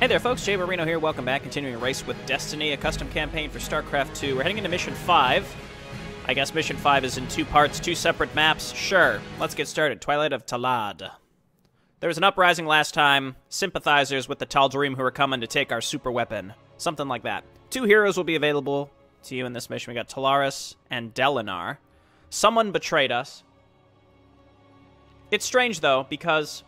Hey there folks, Jayborino here, welcome back. Continuing a race with Destiny, a custom campaign for StarCraft 2. We're heading into Mission 5. I guess Mission 5 is in two parts, two separate maps. Sure, let's get started. Twilight of Talaad. There was an uprising last time, sympathizers with the Taldarion who are coming to take our super weapon. Something like that. Two heroes will be available to you in this mission. We got Tolaris and Daelaam. Someone betrayed us. It's strange though, because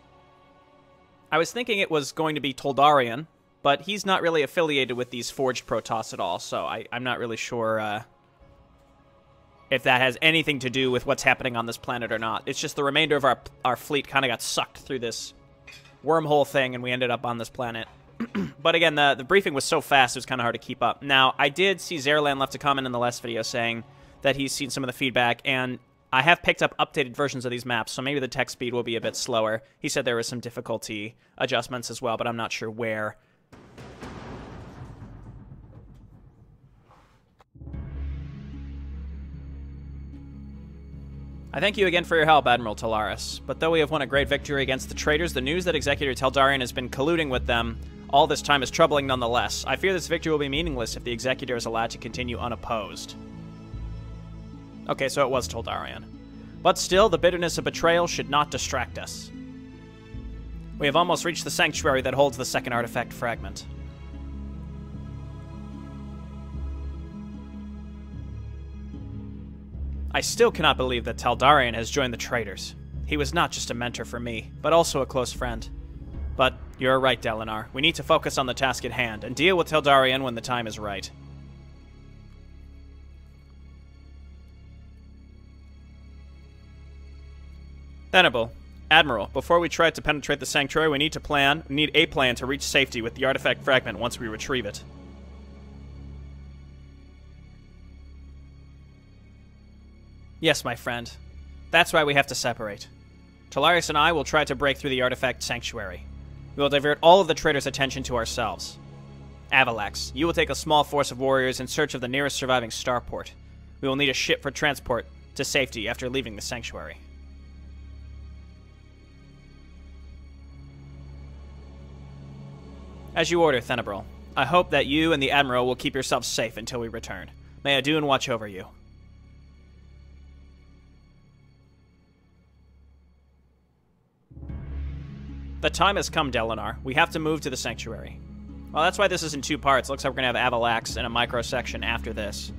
I was thinking it was going to be Taldarion, but he's not really affiliated with these Forged Protoss at all, so I'm not really sure if that has anything to do with what's happening on this planet or not. It's just the remainder of our fleet kind of got sucked through this wormhole thing, and we ended up on this planet. But again, the briefing was so fast, it was kind of hard to keep up. Now, I did see Zerlan left a comment in the last video saying that he's seen some of the feedback, and I have picked up updated versions of these maps, so maybe the text speed will be a bit slower. He said there was some difficulty adjustments as well, but I'm not sure where. I thank you again for your help, Admiral Tolaris. But though we have won a great victory against the traitors, the news that Executor Taldarion has been colluding with them all this time is troubling nonetheless. I fear this victory will be meaningless if the Executor is allowed to continue unopposed. Okay, so it was Taldarion. But still, the bitterness of betrayal should not distract us. We have almost reached the sanctuary that holds the second artifact fragment. I still cannot believe that Taldarion has joined the traitors. He was not just a mentor for me, but also a close friend. But you're right, Daelaam. We need to focus on the task at hand and deal with Taldarion when the time is right. Admiral, before we try to penetrate the sanctuary, we need a plan to reach safety with the artifact fragment once we retrieve it. Yes, my friend. That's why we have to separate. Tolaris and I will try to break through the artifact sanctuary. We will divert all of the traitors' attention to ourselves. Avalax, you will take a small force of warriors in search of the nearest surviving starport. We will need a ship for transport to safety after leaving the sanctuary. As you order, Admiral. I hope that you and the Admiral will keep yourselves safe until we return. May Adun watch over you. The time has come, Daelaam. We have to move to the sanctuary. Well, that's why this is in two parts. Looks like we're going to have Avalax and a micro-section after this.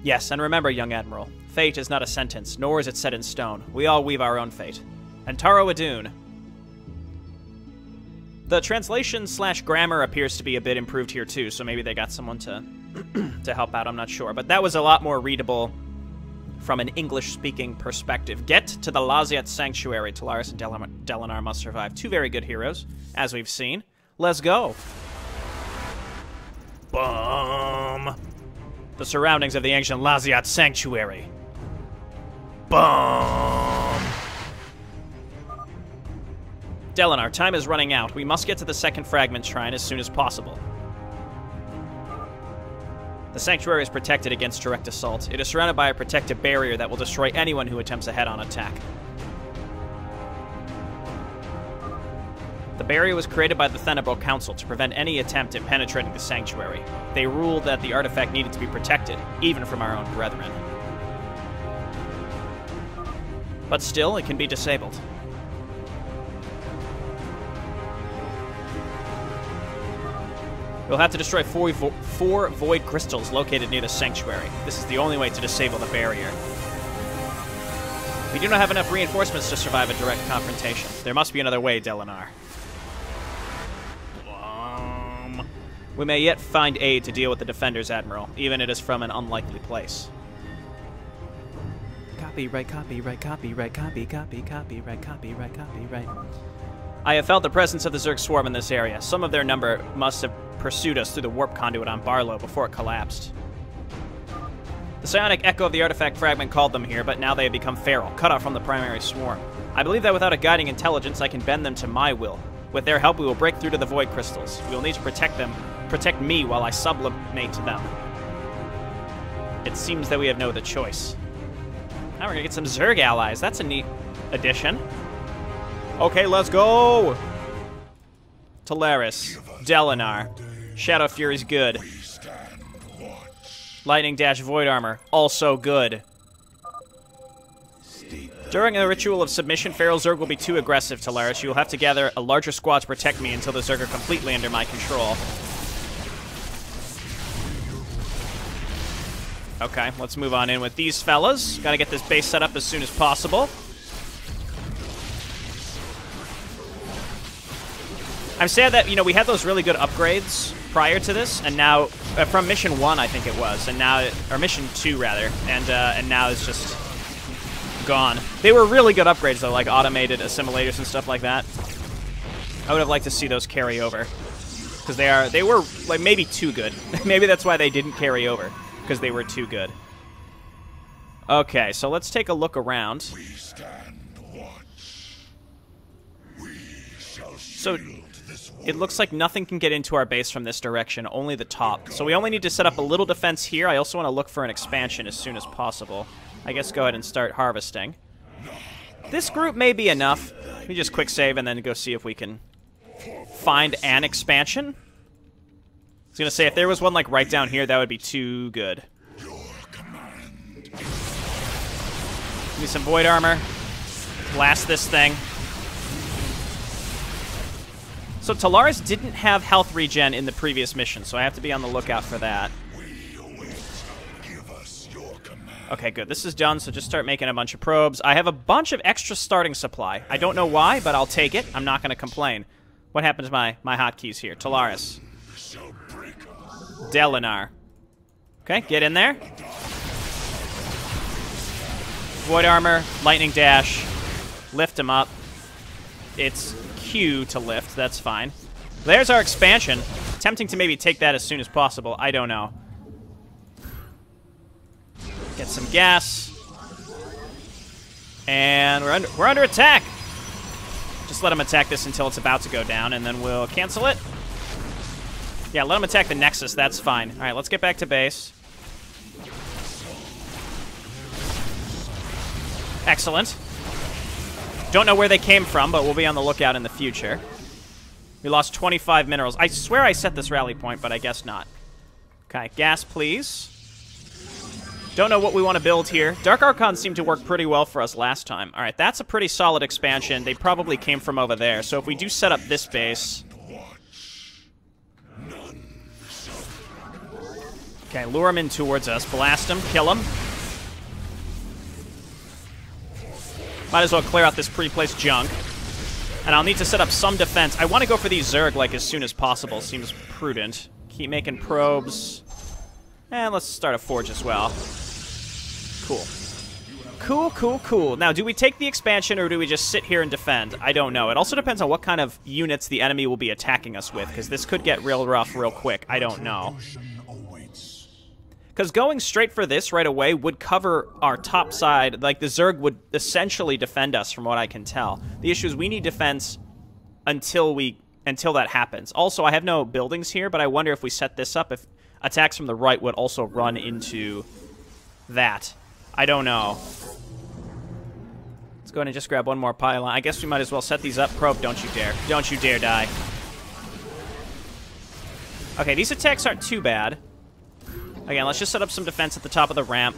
Yes, and remember, young Admiral, fate is not a sentence, nor is it set in stone. We all weave our own fate. And Taro Adun. The translation/grammar appears to be a bit improved here too, so maybe they got someone to help out, I'm not sure. But that was a lot more readable from an English-speaking perspective. Get to the Laziat Sanctuary. Tolaris and Daelaam must survive. Two very good heroes, as we've seen. Let's go. Boom. The surroundings of the ancient Laziat Sanctuary. Boom. Daelaam, time is running out. We must get to the second fragment shrine as soon as possible. The sanctuary is protected against direct assault. It is surrounded by a protective barrier that will destroy anyone who attempts a head-on attack. The barrier was created by the Admiral Council to prevent any attempt at penetrating the sanctuary. They ruled that the artifact needed to be protected, even from our own brethren. But still, it can be disabled. You'll have to destroy four void crystals located near the sanctuary. This is the only way to disable the barrier. We do not have enough reinforcements to survive a direct confrontation. There must be another way, Daelaam. We may yet find aid to deal with the defenders, Admiral, even it is from an unlikely place. Copyright, copyright, copyright, copyright, copyright. I have felt the presence of the Zerg swarm in this area. Some of their number must have pursued us through the warp conduit on Barlow before it collapsed. The psionic echo of the artifact fragment called them here, but now they have become feral, cut off from the primary swarm. I believe that without a guiding intelligence, I can bend them to my will. With their help, we will break through to the void crystals. We will need to protect me while I sublimate to them. It seems that we have no other choice. Now we're gonna get some Zerg allies. That's a neat addition. Okay, let's go! Tolaris. Daelaam. Shadow Fury's good. Lightning Dash Void Armor, also good. During a ritual of submission, Feral Zerg will be too aggressive, Tolaris. You will have to gather a larger squad to protect me until the Zerg are completely under my control. Okay, let's move on in with these fellas. Gotta get this base set up as soon as possible. I'm sad that, you know, we had those really good upgrades prior to this, and now, from Mission 1, I think it was, and now, or Mission 2, rather, and now it's just gone. They were really good upgrades, though, like automated assimilators and stuff like that. I would have liked to see those carry over, because they were, like, maybe too good. Maybe that's why they didn't carry over, because they were too good. Okay, so let's take a look around. So it looks like nothing can get into our base from this direction, only the top. So we only need to set up a little defense here. I also want to look for an expansion as soon as possible. I guess go ahead and start harvesting. This group may be enough. Let me just quick save and then go see if we can find an expansion. I was going to say, if there was one like right down here, that would be too good. Give me some Void Armor. Blast this thing. So Tolaris didn't have health regen in the previous mission, so I have to be on the lookout for that. Okay, good. This is done, so just start making a bunch of probes. I have a bunch of extra starting supply. I don't know why, but I'll take it. I'm not going to complain. What happened to my hotkeys here? Tolaris. Daelaam. Okay, get in there. Void Armor, Lightning Dash. Lift him up. It's Q to lift, that's fine. There's our expansion. Tempting to maybe take that as soon as possible. I don't know. Get some gas. And we're under attack. Just let him attack this until it's about to go down, and then we'll cancel it. Yeah, let him attack the Nexus, that's fine. Alright, let's get back to base. Excellent. Don't know where they came from, but we'll be on the lookout in the future. We lost 25 minerals. I swear I set this rally point, but I guess not. Okay, gas, please. Don't know what we want to build here. Dark Archons seemed to work pretty well for us last time. All right, that's a pretty solid expansion. They probably came from over there. So if we do set up this base... Okay, lure him in towards us. Blast him, kill him. Might as well clear out this pre-placed junk. And I'll need to set up some defense. I want to go for these Zerg, like, as soon as possible. Seems prudent. Keep making probes. And let's start a forge as well. Cool. Cool, cool, cool. Now, do we take the expansion, or do we just sit here and defend? I don't know. It also depends on what kind of units the enemy will be attacking us with, because this could get real rough real quick. I don't know. Because going straight for this right away would cover our top side. Like, the Zerg would essentially defend us, from what I can tell. The issue is we need defense until that happens. Also, I have no buildings here, but I wonder if we set this up, if attacks from the right would also run into that. I don't know. Let's go ahead and just grab one more pylon. I guess we might as well set these up. Probe, don't you dare. Don't you dare die. Okay, these attacks aren't too bad. Again, let's just set up some defense at the top of the ramp.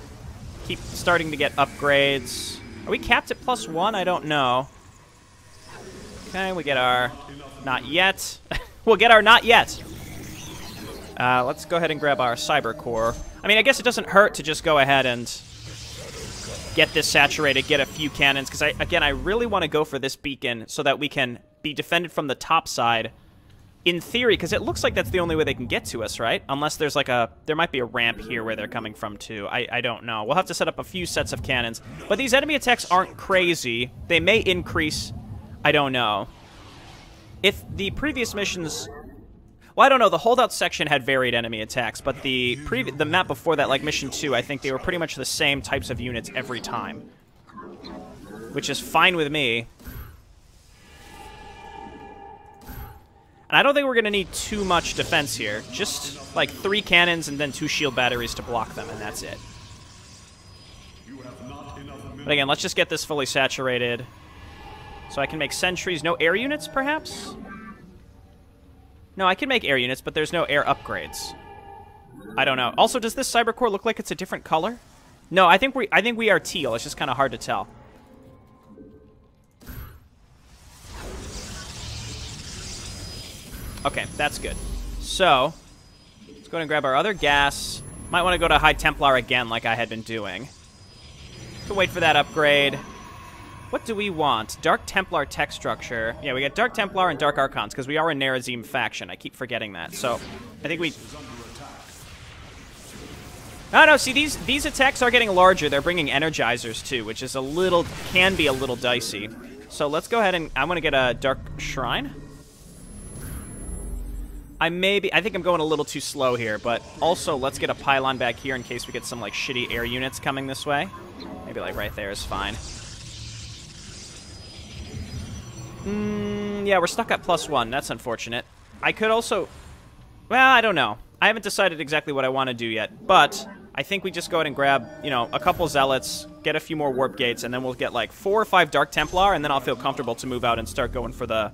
Keep starting to get upgrades. Are we capped at +1? I don't know. Okay, we get our not yet. We'll get our not yet. Let's go ahead and grab our cyber core. I mean, I guess it doesn't hurt to just go ahead and get this saturated, get a few cannons, because I really want to go for this beacon so that we can be defended from the top side. In theory, because it looks like that's the only way they can get to us, right? Unless there's like there might be a ramp here where they're coming from too. I don't know. We'll have to set up a few sets of cannons. But these enemy attacks aren't crazy. They may increase. I don't know. If the previous missions... Well, I don't know. The holdout section had varied enemy attacks, but the map before that, like Mission 2, I think they were pretty much the same types of units every time. Which is fine with me. And I don't think we're going to need too much defense here. Just like 3 cannons and then 2 shield batteries to block them, and that's it. But again, let's just get this fully saturated. So I can make sentries. No air units, perhaps? No, I can make air units, but there's no air upgrades. I don't know. Also, does this cyber core look like it's a different color? No, I think we are teal. It's just kind of hard to tell. Okay, that's good. So, let's go ahead and grab our other gas. Might want to go to High Templar again like I had been doing. Can wait for that upgrade. What do we want? Dark Templar tech structure. Yeah, we got Dark Templar and Dark Archons because we are a Nerazim faction. I keep forgetting that. So, I think we... Oh, no, see, these attacks are getting larger. They're bringing Energizers, too, which is can be a little dicey. So let's go ahead and... I'm going to get a Dark Shrine. I think I'm going a little too slow here, but also let's get a pylon back here in case we get some, like, shitty air units coming this way. Maybe, like, right there is fine. Yeah, we're stuck at +1. That's unfortunate. I could also... Well, I don't know. I haven't decided exactly what I want to do yet, but... I think we just go ahead and grab, you know, a couple Zealots, get a few more Warp Gates, and then we'll get, like, 4 or 5 Dark Templar, and then I'll feel comfortable to move out and start going for the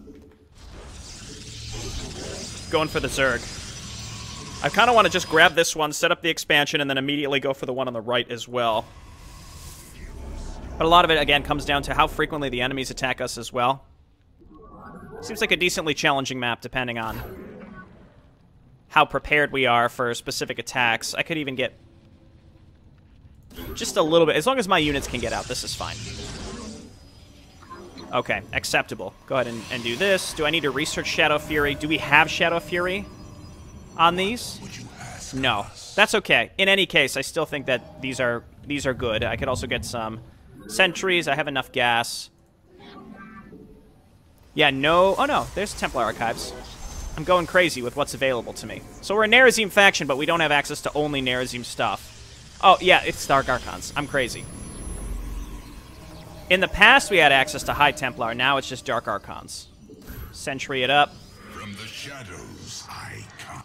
Zerg. I kind of want to just grab this one, set up the expansion, and then immediately go for the one on the right as well. But a lot of it, again, comes down to how frequently the enemies attack us as well. Seems like a decently challenging map, depending on how prepared we are for specific attacks. I could even get... just a little bit. As long as my units can get out, this is fine. Okay, acceptable. Go ahead and do this. Do I need to research Shadow Fury? Do we have Shadow Fury on these? No. That's okay. In any case, I still think that these are good. I could also get some sentries. I have enough gas. Yeah, no... Oh, no. There's Templar Archives. I'm going crazy with what's available to me. So we're a Nerazim faction, but we don't have access to only Nerazim stuff. Oh, yeah, it's Dark Archons. I'm crazy. In the past, we had access to High Templar. Now it's just Dark Archons. Sentry it up. From the shadows, I come.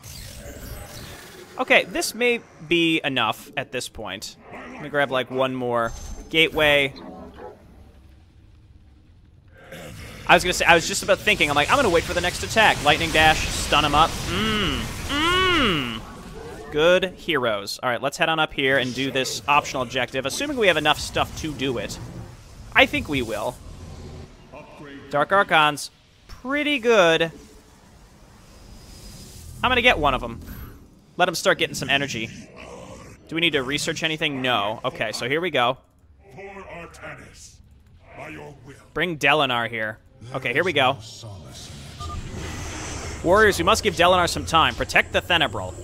Okay, this may be enough at this point. Let me grab, like, one more gateway. I was just about thinking, I'm like, I'm going to wait for the next attack. Lightning Dash, stun him up. Good heroes. All right, let's head on up here and do this optional objective, assuming we have enough stuff to do it. I think we will. Dark Archons, pretty good. I'm going to get one of them. Let them start getting some energy. Do we need to research anything? No. Okay, so here we go. Bring Delanar here. Okay, here we go. Warriors, we must give Delanar some time. Protect the Tenebril.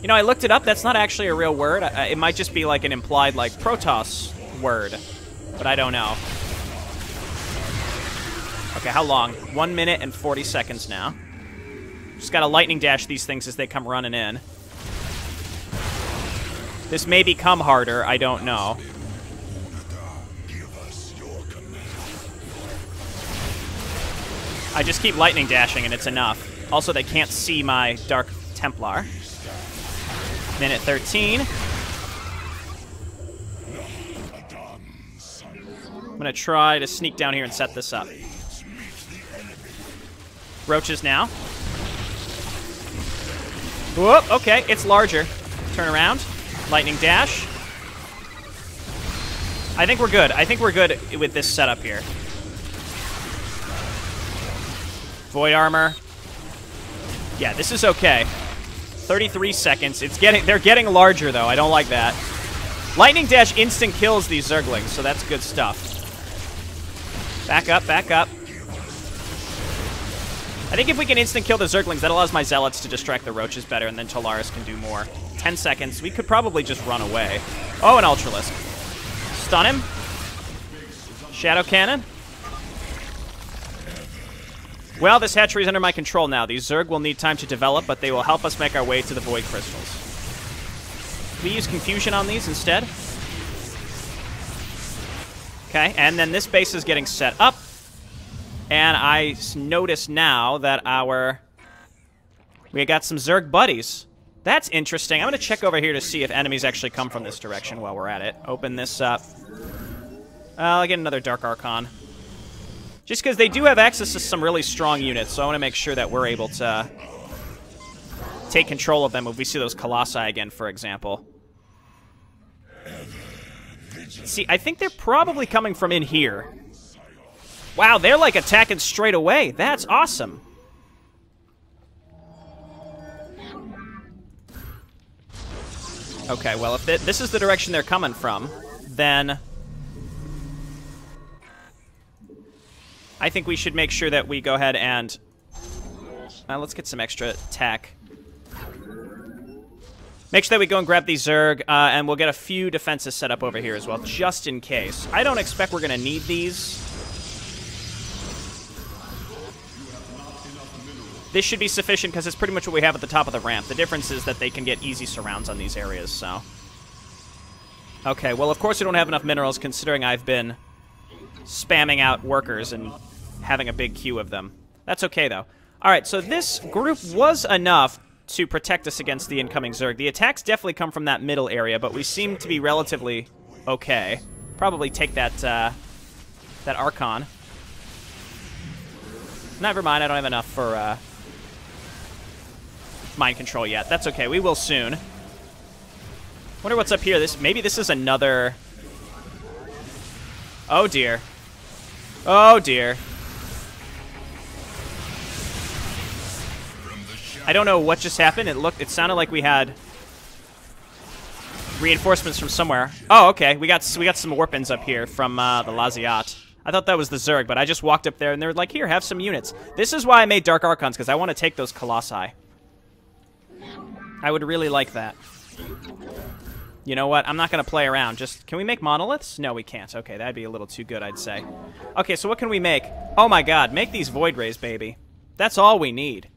You know, I looked it up. That's not actually a real word. It might just be like an implied, like, Protoss word. But I don't know. Okay, how long? 1 minute and 40 seconds now. Just gotta lightning dash these things as they come running in. This may become harder. I don't know. I just keep lightning dashing and it's enough. Also, they can't see my Dark Templar. Minute 13. I'm going to try to sneak down here and set this up. Roaches now. Whoop, okay, it's larger. Turn around. Lightning dash. I think we're good. I think we're good with this setup here. Void armor. Yeah, this is okay. 33 seconds. They're getting larger, though. I don't like that. Lightning Dash instant kills these Zerglings, so that's good stuff. Back up, back up. I think if we can instant kill the Zerglings, that allows my Zealots to distract the Roaches better, and then Tolaris can do more. 10 seconds. We could probably just run away. Oh, an Ultralisk. Stun him. Shadow Cannon. Well, this hatchery is under my control now. These Zerg will need time to develop, but they will help us make our way to the Void Crystals. Can we use Confusion on these instead? Okay, and then this base is getting set up. And I notice now that we got some Zerg buddies. That's interesting. I'm going to check over here to see if enemies actually come from this direction while we're at it. Open this up. I'll get another Dark Archon. Just because they do have access to some really strong units, so I want to make sure that we're able to take control of them if we see those colossi again, for example. See, I think they're probably coming from in here. Wow, they're like attacking straight away. That's awesome. Okay, well, if this is the direction they're coming from, then I think we should make sure that we go ahead and let's get some extra tech. Make sure that we go and grab these Zerg, and we'll get a few defenses set up over here as well, just in case. I don't expect we're going to need these. This should be sufficient because it's pretty much what we have at the top of the ramp. The difference is that they can get easy surrounds on these areas, so. Okay, well, of course we don't have enough minerals considering I've been spamming out workers and having a big queue of them. That's okay, though. All right, so this group was enough to protect us against the incoming Zerg. The attacks definitely come from that middle area, but we seem to be relatively okay. Probably take that that Archon. Never mind, I don't have enough for mind control yet. That's okay, we will soon. Wonder what's up here. Maybe this is another... Oh dear. Oh dear. I don't know what just happened. It sounded like we had reinforcements from somewhere. Oh, okay. We got some warpins up here from the Laziat. I thought that was the Zerg, but I just walked up there and they were like, "Here, have some units." This is why I made Dark Archons, because I want to take those Colossi. I would really like that. You know what? I'm not going to play around. Just, can we make monoliths? No, we can't. Okay, that'd be a little too good, I'd say. Okay, so what can we make? Oh my god, make these Void Rays, baby. That's all we need.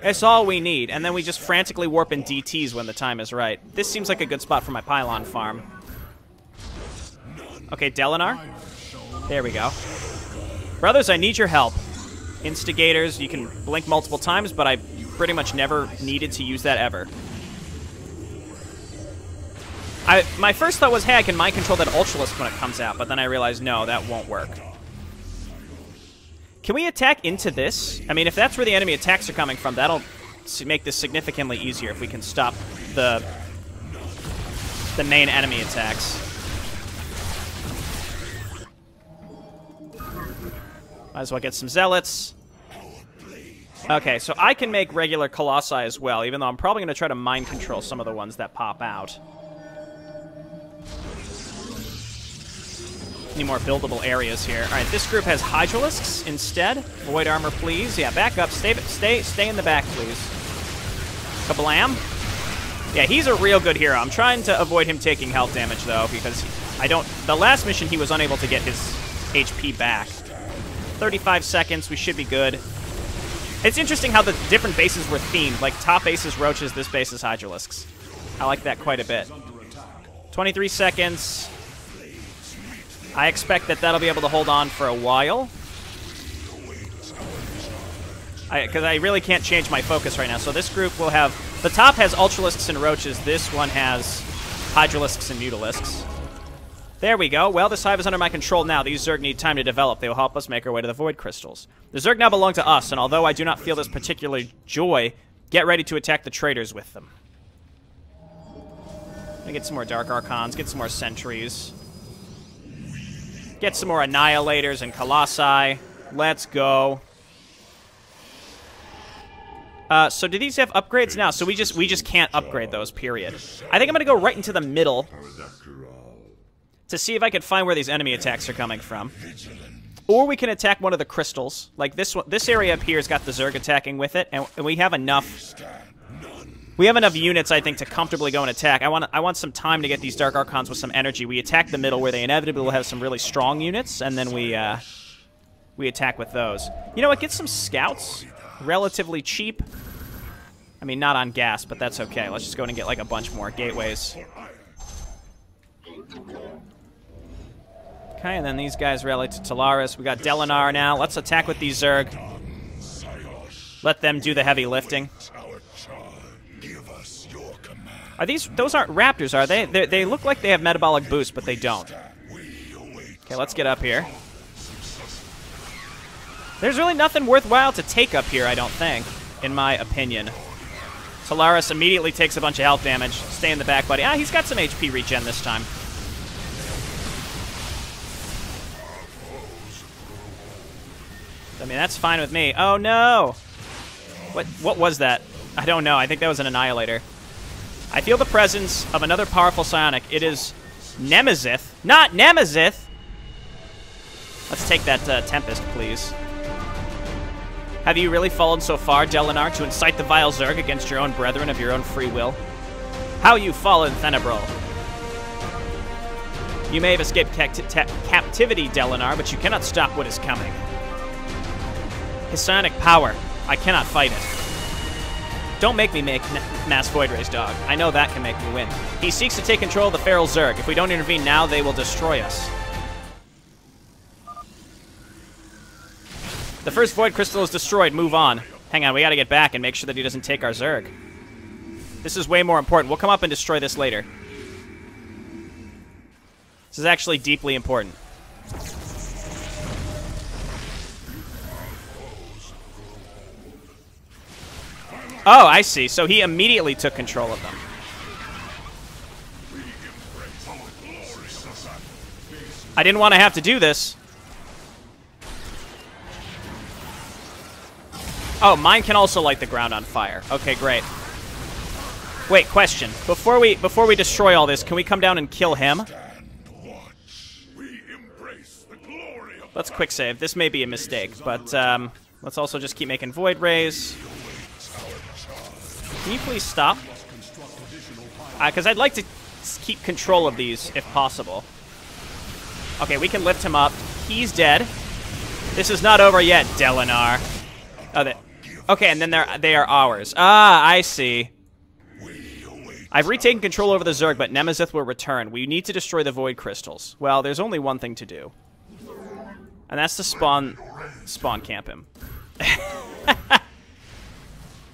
That's all we need. And then we just frantically warp in DTs when the time is right. This seems like a good spot for my pylon farm. Okay, Delanar. There we go. Brothers, I need your help. Instigators, you can blink multiple times, but I pretty much never needed to use that ever. My first thought was, hey, I can mind control that Ultralisk when it comes out, but then I realized, no, that won't work. Can we attack into this? I mean, if that's where the enemy attacks are coming from, that'll make this significantly easier if we can stop the main enemy attacks. Might as well get some Zealots. Okay, so I can make regular Colossi as well, even though I'm probably going to try to mind control some of the ones that pop out. Need more buildable areas here. All right, this group has Hydralisks instead. Void armor, please. Yeah, back up. Stay in the back, please. Kablam. Yeah, he's a real good hero. I'm trying to avoid him taking health damage, though, because the last mission, he was unable to get his HP back. 35 seconds. We should be good. It's interesting how the different bases were themed. Like, top base is Roaches, this base is Hydralisks. I like that quite a bit. 23 seconds. I expect that that'll be able to hold on for a while. Because I really can't change my focus right now. So this group will have... The top has Ultralisks and Roaches. This one has Hydralisks and Mutalisks. There we go. Well, this hive is under my control now. These Zerg need time to develop. They will help us make our way to the Void Crystals. The Zerg now belong to us, and although I do not feel this particular joy, get ready to attack the traitors with them. Let me get some more Dark Archons, get some more Sentries. Get some more Annihilators and Colossi. Let's go. So do these have upgrades now? So we just can't upgrade those, period. I think I'm going to go right into the middle to see if I can find where these enemy attacks are coming from. Or we can attack one of the crystals. Like this one, this area up here has got the Zerg attacking with it, and we have enough... We have enough units, I think, to comfortably go and attack. I want some time to get these Dark Archons with some energy. We attack the middle where they inevitably will have some really strong units, and then we attack with those. You know what? Get some scouts. Relatively cheap. I mean, not on gas, but that's okay. Let's just go in and get like a bunch more gateways. Okay, and then these guys rally to Tolaris. We got Delanar now. Let's attack with these Zerg. Let them do the heavy lifting. Are those aren't raptors, are they? They look like they have metabolic boost, but they don't. Okay, let's get up here. There's really nothing worthwhile to take up here, I don't think, in my opinion. Tolaris immediately takes a bunch of health damage. Stay in the back, buddy. Ah, he's got some HP regen this time. I mean, that's fine with me. Oh, no! What was that? I don't know. I think that was an Annihilator. I feel the presence of another powerful psionic. It is Nerazim. Not Nerazim! Let's take that Tempest, please. Have you really fallen so far, Daelaam, to incite the vile Zerg against your own brethren of your own free will? How you fallen, Admiral. You may have escaped captivity, Daelaam, but you cannot stop what is coming. His psionic power. I cannot fight it. Don't make me make mass Void Rays, dog. I know that can make me win. He seeks to take control of the feral Zerg. If we don't intervene now, they will destroy us. The first Void Crystal is destroyed. Move on. Hang on, we gotta get back and make sure that he doesn't take our Zerg. This is way more important. We'll come up and destroy this later. This is actually deeply important. Oh, I see. So he immediately took control of them. I didn't want to have to do this. Oh, mine can also light the ground on fire. Okay, great. Wait, question. Before we destroy all this, can we come down and kill him? Let's quick save. This may be a mistake, but let's also just keep making Void Rays. Can you please stop? Because I'd like to keep control of these, if possible. Okay, we can lift him up. He's dead. This is not over yet, Daelaam. Oh, okay, and then they are ours. Ah, I see. I've retaken control over the Zerg, but Nerazim will return. We need to destroy the Void Crystals. Well, there's only one thing to do. And that's to spawn camp him.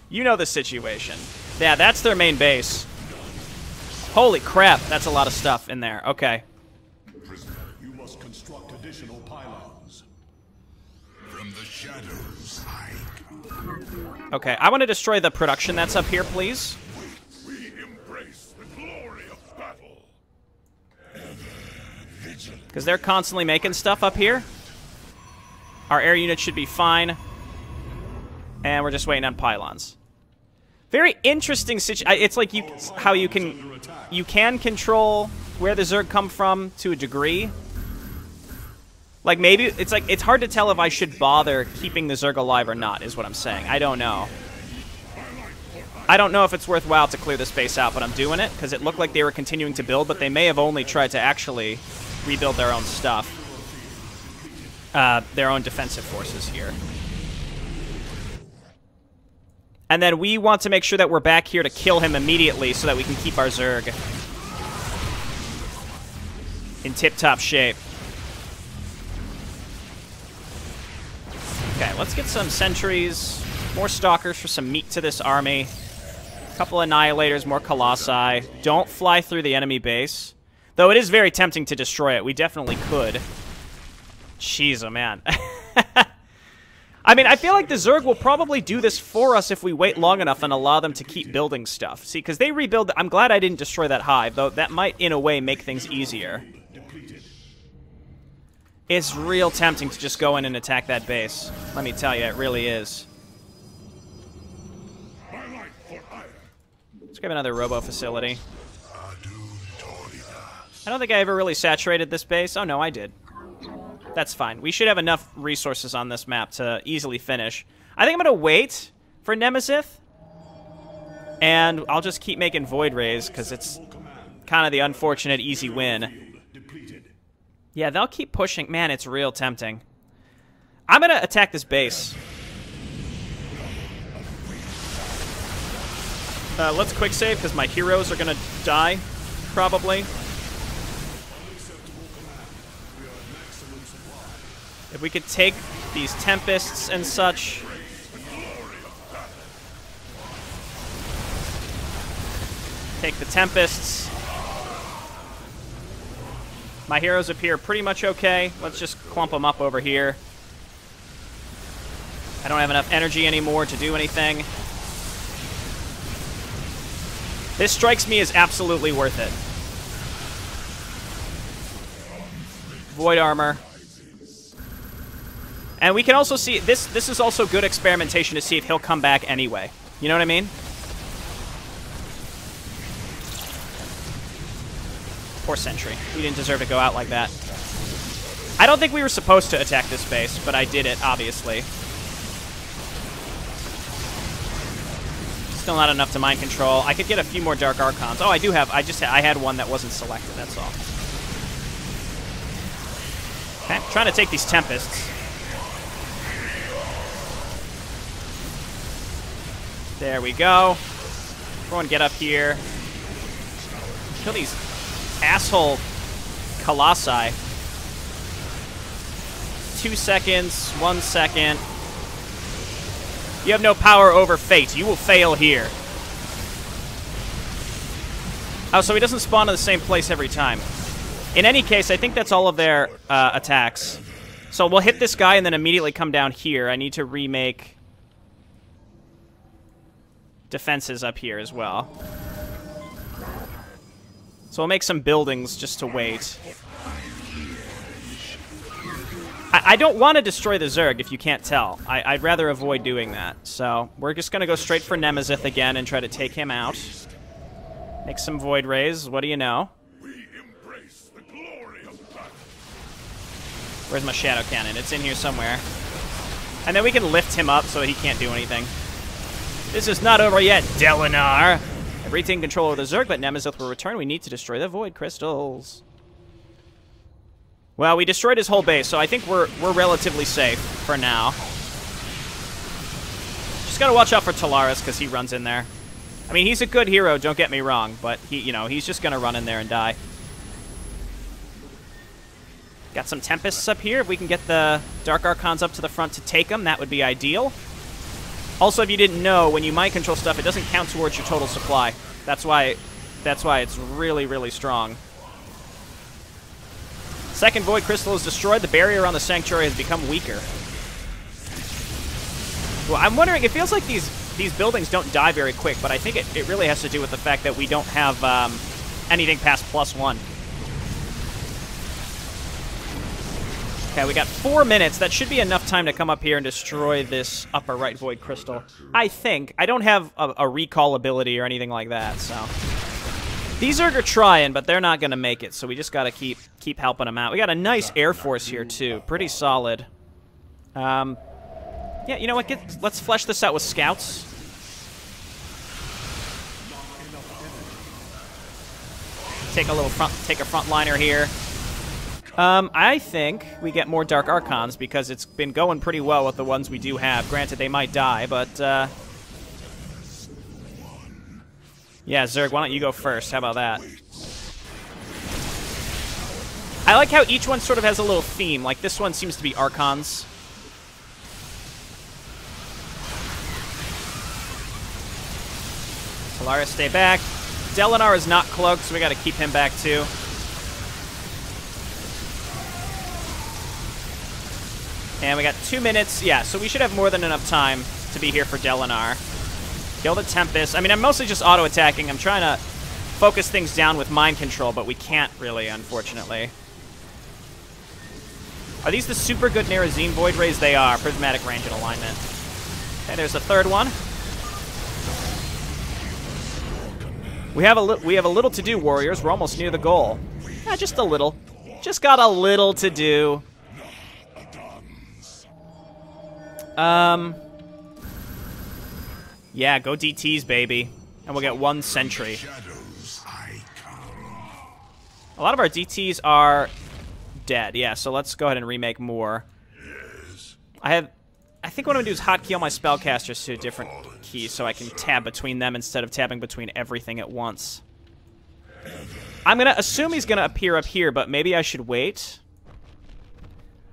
You know the situation. Yeah, that's their main base. Holy crap, that's a lot of stuff in there. Okay. You must construct additional pylons. From the shadows. Okay, I want to destroy the production that's up here, please. We embrace the glory of battle. Because they're constantly making stuff up here. Our air unit should be fine. And we're just waiting on pylons. Very interesting situation. It's like how you can control where the Zerg come from to a degree. Like maybe it's hard to tell if I should bother keeping the Zerg alive or not, is what I'm saying. I don't know. I don't know if it's worthwhile to clear this base out, but I'm doing it because it looked like they were continuing to build, but they may have only tried to actually rebuild their own stuff. Their own defensive forces here. And then we want to make sure that we're back here to kill him immediately so that we can keep our Zerg in tip-top shape. Okay, let's get some sentries, more stalkers for some meat to this army. A couple annihilators, more colossi. Don't fly through the enemy base. Though it is very tempting to destroy it. We definitely could. Jeez, oh man. I mean, I feel like the Zerg will probably do this for us if we wait long enough and allow them to keep building stuff. See, because they rebuild... I'm glad I didn't destroy that hive, though that might, in a way, make things easier. It's real tempting to just go in and attack that base. Let me tell you, it really is. Let's grab another robo facility. I don't think I ever really saturated this base. Oh, no, I did. That's fine. We should have enough resources on this map to easily finish. I think I'm going to wait for Nerazim. And I'll just keep making Void Rays, because it's kind of the unfortunate easy win. Yeah, they'll keep pushing. Man, it's real tempting. I'm going to attack this base. Let's quick save, because my heroes are going to die, probably. If we could take these Tempests and such. Take the Tempests. My heroes appear pretty much okay. Let's just clump them up over here. I don't have enough energy anymore to do anything. This strikes me as absolutely worth it. Void armor. And we can also see, this is also good experimentation to see if he'll come back anyway. You know what I mean? Poor Sentry. We didn't deserve to go out like that. I don't think we were supposed to attack this base, but I did it, obviously. Still not enough to mind control. I could get a few more Dark Archons. Oh, I do have, I had one that wasn't selected, that's all. Okay, I'm trying to take these Tempests. There we go. Everyone get up here. Kill these asshole Colossi. 2 seconds, 1 second. You have no power over fate. You will fail here. Oh, so he doesn't spawn in the same place every time. In any case, I think that's all of their attacks. So we'll hit this guy and then immediately come down here. I need to remake defenses up here as well. So we'll make some buildings just to wait. I don't want to destroy the Zerg, if you can't tell. I'd rather avoid doing that. So we're just going to go straight for Nemesis again and try to take him out. Make some Void Rays. What do you know? We embrace the glory of battle. Where's my Shadow Cannon? It's in here somewhere. And then we can lift him up so he can't do anything. This is not over yet, Daelaam. I've retained control of the Zerg, but Nemesis will return. We need to destroy the Void Crystals. Well, we destroyed his whole base, so I think we're relatively safe for now. Just gotta watch out for Tolaris, because he runs in there. I mean, he's a good hero, don't get me wrong, but he's just gonna run in there and die. Got some Tempests up here. If we can get the Dark Archons up to the front to take them, that would be ideal. Also, if you didn't know, when you mind control stuff, it doesn't count towards your total supply. That's why it's really, really strong. Second Void Crystal is destroyed. The barrier on the Sanctuary has become weaker. Well, I'm wondering, it feels like these buildings don't die very quick, but I think it really has to do with the fact that we don't have anything past +1. Okay, we got 4 minutes. That should be enough time to come up here and destroy this upper right Void Crystal. I think. I don't have a recall ability or anything like that, so... These Zerg are trying, but they're not going to make it, so we just got to keep helping them out. We got a nice Air Force here, too. Pretty solid. Yeah, you know what? Let's flesh this out with Scouts. Take a frontliner here. I think we get more Dark Archons because it's been going pretty well with the ones we do have. Granted, they might die, but... Yeah, Zerg, why don't you go first? How about that? I like how each one sort of has a little theme. Like, this one seems to be Archons. Tolaris, stay back. Daelaam is not cloaked, so we got to keep him back, too. And we got 2 minutes. Yeah, so we should have more than enough time to be here for Daelaam. Kill the Tempest. I mean, I'm mostly just auto-attacking. I'm trying to focus things down with mind control, but we can't really, unfortunately. Are these the super good Nerazim Void Rays? They are. Prismatic range and alignment. Okay, there's the third one. We have a little to do, warriors. We're almost near the goal. Yeah, just a little. Just got a little to do. Yeah, go DTs, baby. And we'll get 1 sentry. A lot of our DTs are dead. Yeah, so let's go ahead and remake more. I think what I'm going to do is hotkey all my spellcasters to a different key so I can tab between them instead of tabbing between everything at once. I'm going to assume he's going to appear up here, but maybe I should wait.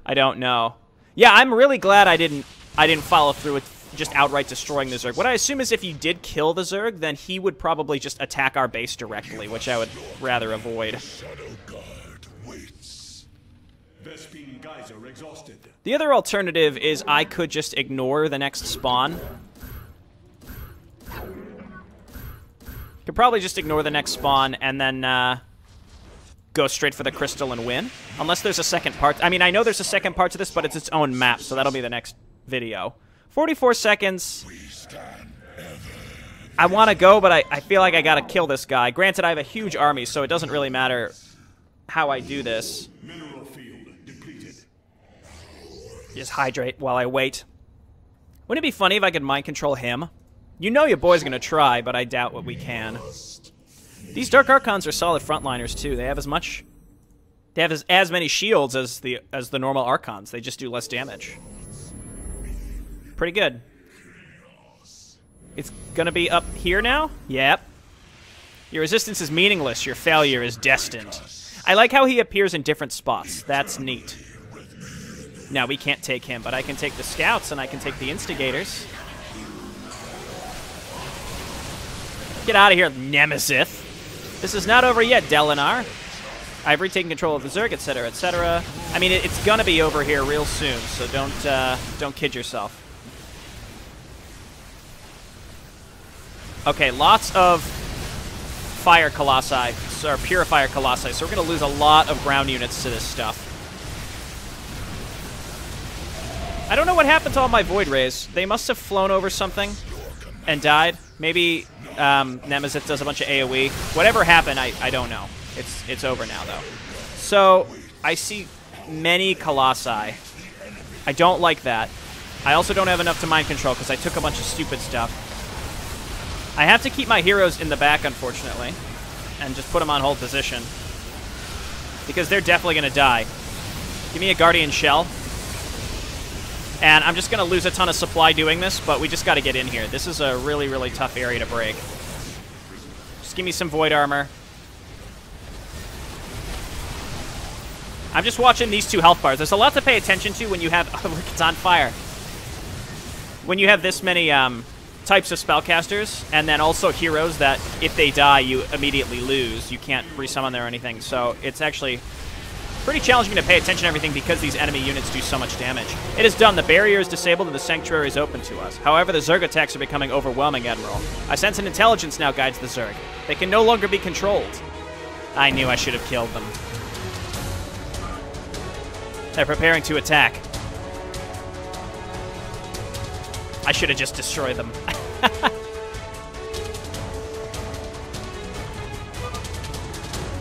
I don't know. Yeah, I'm really glad I didn't follow through with just outright destroying the Zerg. What I assume is if you did kill the Zerg, then he would probably just attack our base directly, which I would rather avoid. The other alternative is I could just ignore the next spawn. Could probably just ignore the next spawn and then go straight for the crystal and win. Unless there's a second part. I mean, I know there's a second part to this, but it's its own map, so that'll be the next video. 44 seconds. I want to go, but I feel like I gotta kill this guy. Granted, I have a huge army, so it doesn't really matter how I do this. Mineral field depleted. Just hydrate while I wait. Wouldn't it be funny if I could mind control him? You know your boy's gonna try, but I doubt what we can. These Dark Archons are solid frontliners too. They have as much, they have as many shields as the normal Archons. They just do less damage. Pretty good. It's gonna be up here now? Yep. Your resistance is meaningless. Your failure is destined. I like how he appears in different spots. That's neat. Now, we can't take him, but I can take the scouts and I can take the instigators. Get out of here, Nemesis. This is not over yet, Daelaam. I've retaken control of the Zerg, etc., etc. I mean, it's gonna be over here real soon, so don't kid yourself. Okay, lots of fire colossi, or purifier colossi, so we're going to lose a lot of ground units to this stuff. I don't know what happened to all my Void Rays. They must have flown over something and died. Maybe Nemesis does a bunch of AoE. Whatever happened, I don't know. It's over now, though. So, I see many colossi. I don't like that. I also don't have enough to mind control because I took a bunch of stupid stuff. I have to keep my heroes in the back, unfortunately, and just put them on hold position, because they're definitely going to die. Give me a Guardian Shell, and I'm just going to lose a ton of supply doing this, but we just got to get in here. This is a really, really tough area to break. Just give me some Void Armor. I'm just watching these two health bars. There's a lot to pay attention to when you have... Oh, look, it's on fire. When you have this many... types of spellcasters, and then also heroes that, if they die, you immediately lose. You can't resummon there or anything, so it's actually pretty challenging to pay attention to everything because these enemy units do so much damage. It is done. The barrier is disabled and the sanctuary is open to us. However, the Zerg attacks are becoming overwhelming, Admiral. I sense an intelligence now guides the Zerg. They can no longer be controlled. I knew I should have killed them. They're preparing to attack. I should have just destroyed them.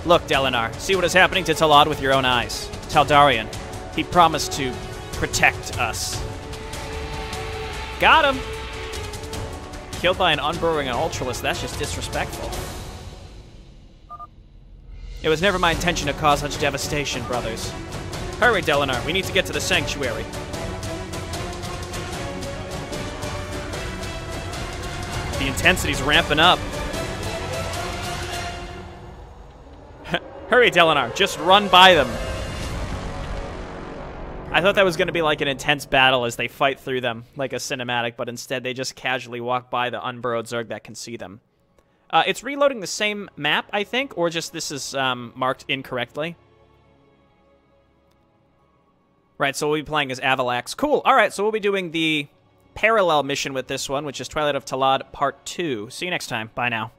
Look, Daelaam, see what is happening to Talaad with your own eyes. Taldarion, he promised to protect us. Got him! Killed by an unburrowing and ultralist, that's just disrespectful. It was never my intention to cause such devastation, brothers. Hurry, Daelaam, we need to get to the sanctuary. The intensity's ramping up. Hurry, Daelaam, just run by them. I thought that was going to be like an intense battle as they fight through them, like a cinematic, but instead they just casually walk by the unburrowed Zerg that can see them. It's reloading the same map, I think, or just this is marked incorrectly. Right, so we'll be playing as Avalax. Cool, alright, so we'll be doing the parallel mission with this one, which is Twilight of Talaad Part 2. See you next time. Bye now.